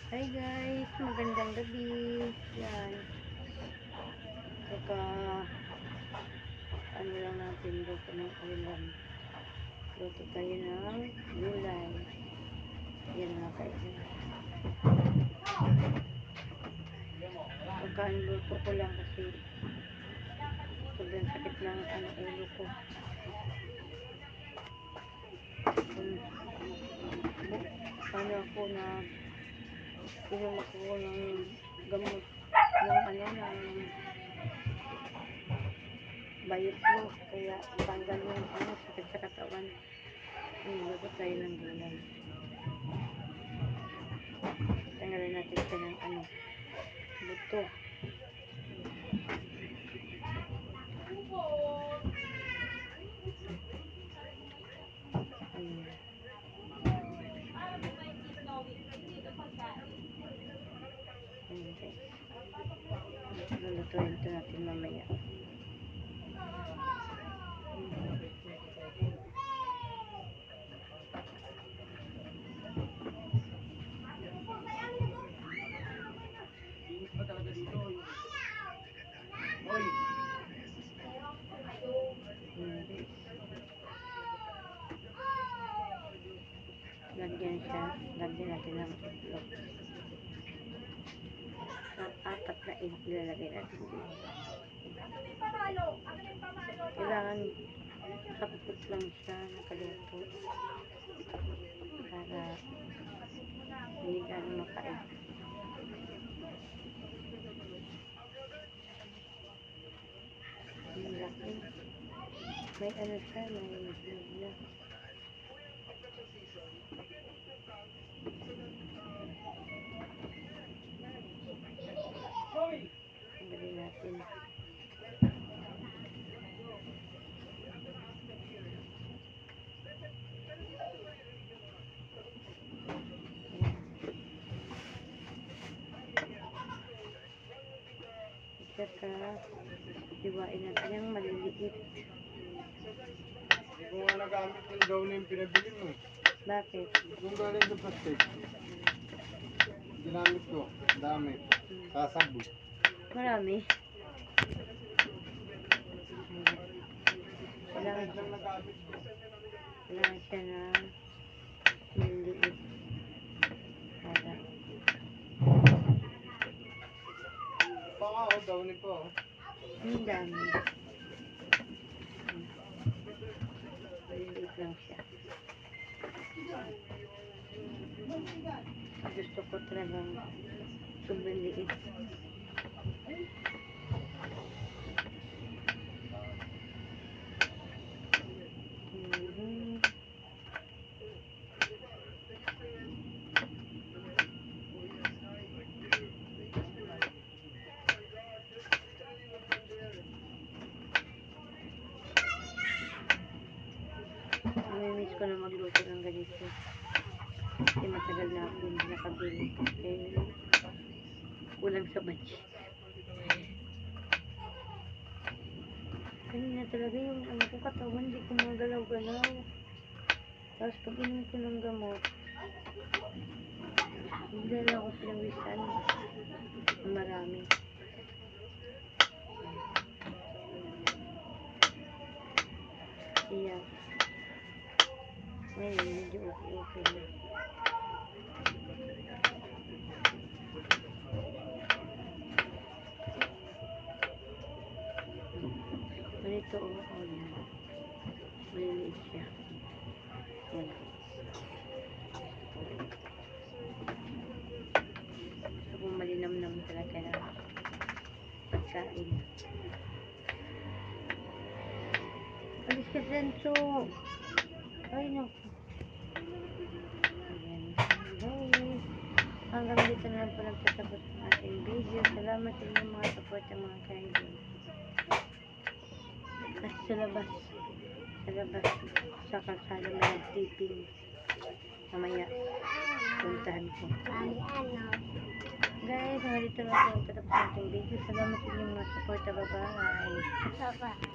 Hi guys, magandang gabi. Yan. Saka, ano lang natin, luto ng ulam. Luto tayo ng gulay. Yan mga kaibigan. Pagkaan luto ko lang kasi sobrang sakit ng ulo ko. Ano ako na inom ako ng gamot ng bayot mo, kaya tanggal yung sakit sa katawan. Luto tayo ng gulay. Tanggalin natin siya ng buto. Lulutuin ito natin mamaya. Lagyan natin ng itlog. Apat na ilalagay natin dito. Kailangan hapot lang siya nakaluto para hindi gano'ng mapait. May siya, may itlog na. Tanggalin natin. Saka iwain natin yung maliliit. Kung nga nagamit yung daw na yung pinabili mo. Bakit? Kung galing sa plastic. Ginamit ko. Dami. Sasabog. Marami. Kailangan siya nagamit ko. Kailangan siya na maliliit. Para. Baka o, downy po. Ang dami. Maliliit lang siya. Gusto ko talagang sobrang liit. Namimiss ko na magluto ng ganito. Kasi matagal na ako hindi nakabili. Kasi kulang sa budget. Kanina talaga yung ko katawan, hindi ko magalaw-galaw. Tapos pag inom ko ng gamot, hindi lang ako pinawisan. Marami. Kaya, ngayon medyo okay na. Ganito yan. Maliliit siya. Yan. Gusto kong malinamnam talaga na pagkain. Alis ka dyan, so. Ay, no. Ayan. Guys. Hanggang dito na lang po nagtatapos ng ating video. Salamat sa inyong mga support ng mga kaibigan. At sa labas, sa kalsada may nag-tipping. Mamaya, puntahan ko. Guys, hanggang dito na lang po nagtatapos ng ating video. Salamat sa inyong mga support. Bye-bye.